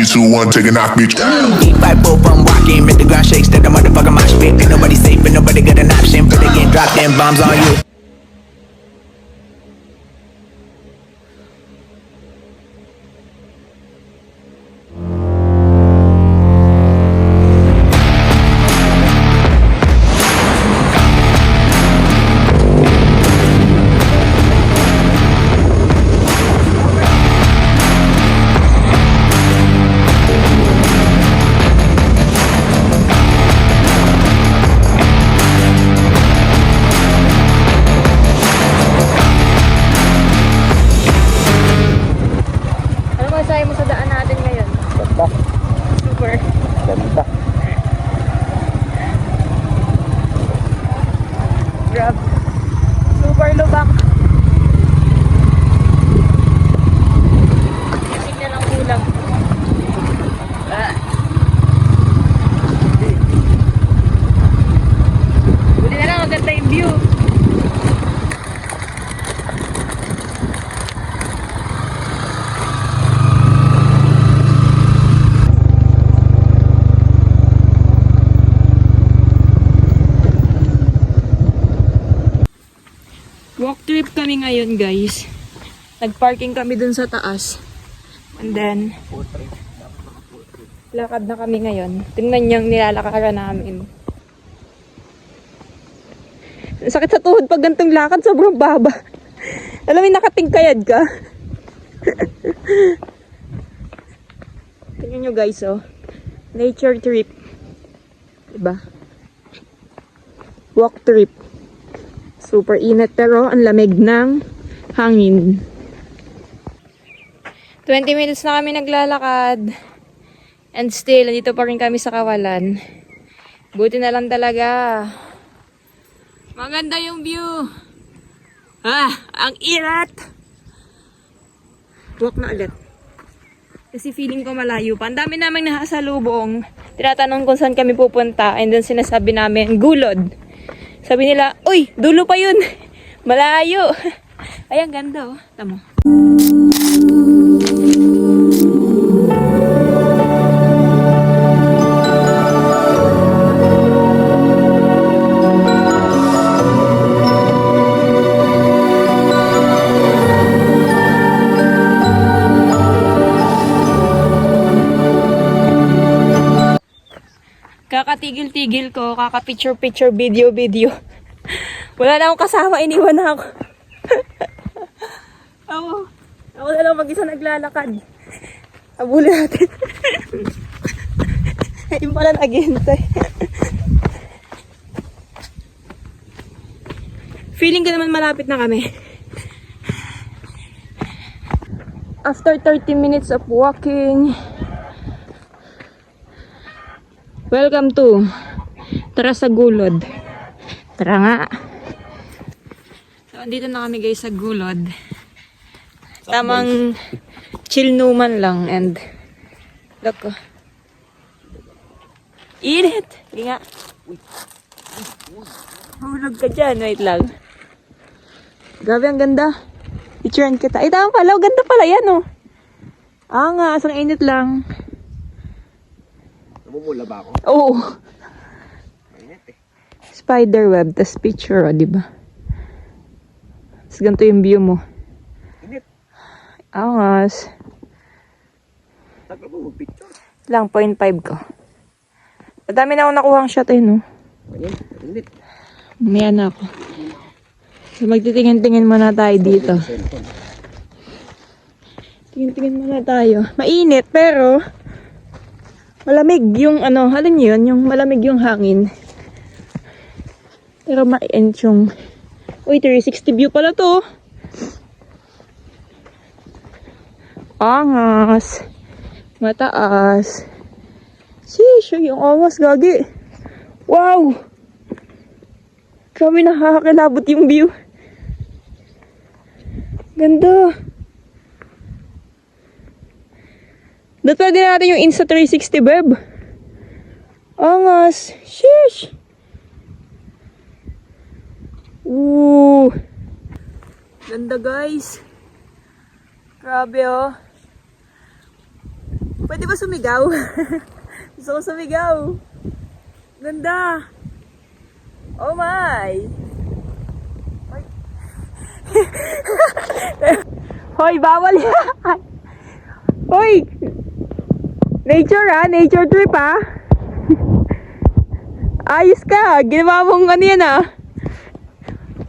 2, 1, take a knock, bitch. Keep fight both from walking, make the ground shake, step the motherfucker mosh pit. Ain't nobody safe, ain't nobody got an option. But they can drop them bombs on you. Ano masahe mo sa daan natin ngayon? Ganda. Super. Ganda. Grab. Super lubak. Signal ang kulang. Buti na lang, maganda yung view. Walk trip kami ngayon, guys. Nag-parking kami dun sa taas. And then, lakad na kami ngayon. Tingnan niyo yung nilalakaran namin. Sakit sa tuhod pag gantong lakad, sobrang baba. Alam mo, nakatingkayad ka. Tingnan nyo, guys, oh. Nature trip. Diba? Walk trip. Super init pero ang lamig ng hangin. 20 minutes na kami naglalakad. And still, nandito pa rin kami sa kawalan. Buti na lang talaga. Maganda yung view. Ang init! Walk na ulit. Kasi feeling ko malayo pa. Ang dami namang nakasalubong. Tinatanong kung saan kami pupunta. And then sinasabi namin, Gulod. Sabi nila, uy, dulo pa yun. Malayo. Ay, ang ganda, oh. Tamo. Kakatigil-tigil ko, kaka-picture-picture, video-video. Wala na akong kasama, iniwan na ako. Ako na lang mag-isa naglalakad. Habulin natin. Yung pala nag-hintay. Feeling ko naman malapit na kami. After 30 minutes of walking, welcome to Tara sa Gulod. Tara nga. So, andito na kami guys sa Gulod. Tamang chill numan lang and look ko. Init! Hindi nga. Hulog ka dyan. Wait lang. Grabe ang ganda. Picturean kita. Ay, tama pala. Ganda pala yan, oh. Nga. Asang init lang. Namumula ba ako? Oo. Spider web, tas picture, oh, diba? Tapos ganito yung view mo. Init. Angas. Tagal mo mag-picture. Lang, 0.5 ko. Madami na ako nakuhang shot eh, no? Ayan, init. Mamaya na ako. So, magtitingin-tingin muna tayo dito. Tingin-tingin muna tayo. Mainit, pero malamig yung ano, halin yun, yung malamig yung hangin. Pero mainit yung... Uy, 360 view pala to. Angas. Mataas. Sheesh, yung angas, gagi. Wow! Grabe, nakakakilabot yung view. Ganda. Dapat pwede natin yung Insta 360 web. Angas. Sheesh. Ooh. Ganda guys. Grabe oh. Pwede ba sumigaw? Gusto ko sumigaw. Ganda. Oh my. Ay. Hoy, bawal yan. Hoy. Nature ha, nature trip ha. Ayos ka, ginawa mong ano yan ha.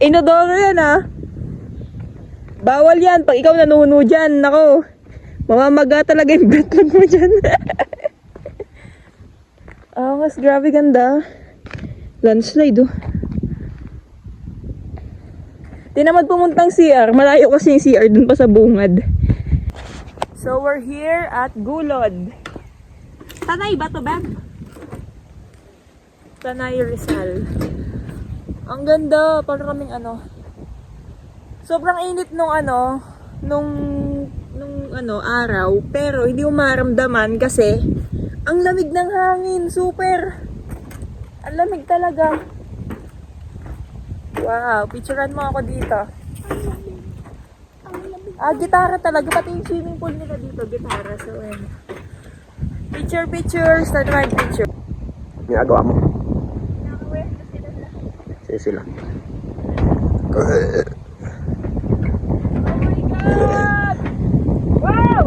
Inodoro yan ha. Bawal yan, pag ikaw nanuno dyan, nako. Mamamaga talaga yung betlog mo dyan. Mas grabe ganda. Landslide oh. Di naman pumuntang CR, malayo kasi yung CR dun pa sa bungad. So we're here at Gulod. Tanay ba to, Beb? Tanay Rizal. Ang ganda, parang kaming ano. Sobrang init nung araw, pero hindi mo maramdaman kasi ang lamig ng hangin, super. Ang lamig talaga. Wow, picturean mo ako dito. Gitara talaga, pati yung swimming pool nila dito, gitara. So, ayun. Picture, start my picture. Ginagawa mo. Sige sila. Oh my God! Wow!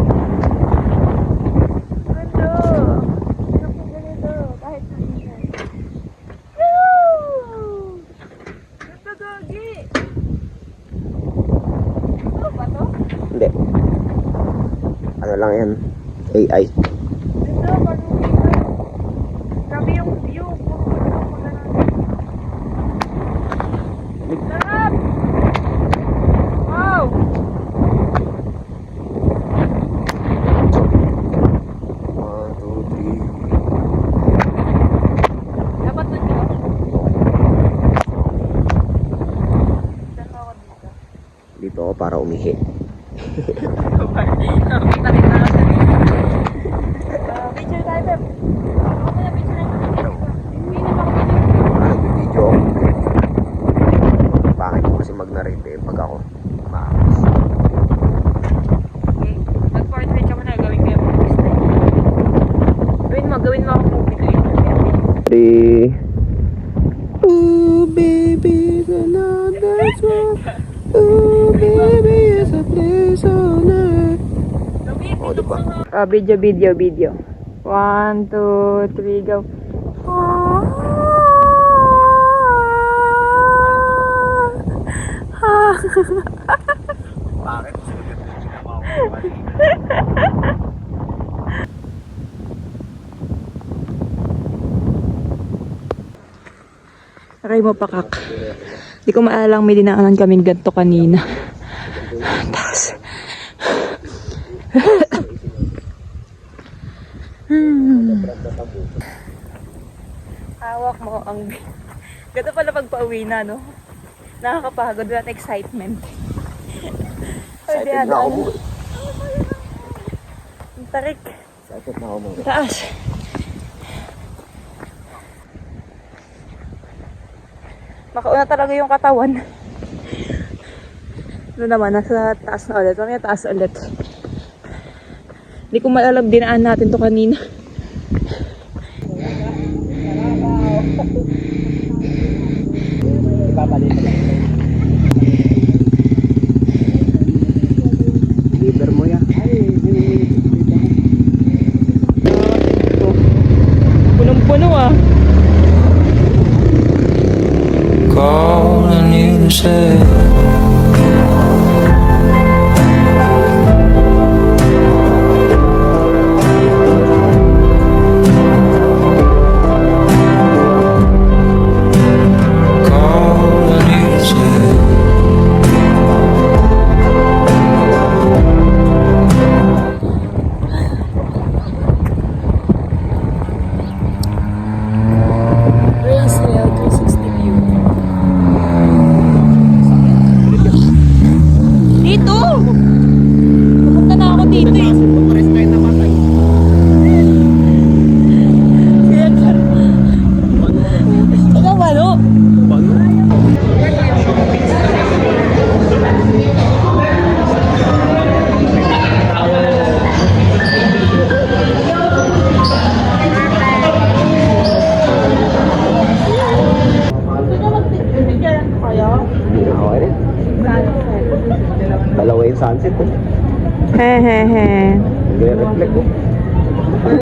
Ganda! Ganito, ganito. Kahit na ingat. Woo! Ganda, gagi! Ito ba to? Hindi. Ano lang yan? AI. Ganda, parang dito. Grabe yung view. Sarap! Wow! One, two, three. Dapat na dito. Saan ako dito? Dito ako para umihi. Nakita rin na kasi. Picture tayo, Beb. Ako na picture na ito. Hindi na ako picture. Nag-video ako. Bakit ko kasi mag-narrate pag ako maakas. Okay. Mag-portrait ka muna. Gawin ko yung movie style. Gawin mo ako movie ko yung Three. Ooh, baby, another one. Ooh, baby, it's a place on earth. Oh, diba? Video. 1, 2, 3, go. Bakit? Aray mo pakak. Di ko maalalang may dinaanan kaming ganito kanina. Taas. Hawak mo ang... Ganito pala pagpa-uwi na, no? Nakakapagod at excitement. Excited na ako mo. Ang tarik. Excited na ako mo. Taas. Makauna talaga yung katawan. Ito naman, nasa taas na ulit. Mamaya taas ulit. Hindi ko maalam, dinaan natin to kanina. Liver mo yan. Punong-puno ah. Calling you to say calling you to ito. Hehehe. Hindi reflect oh.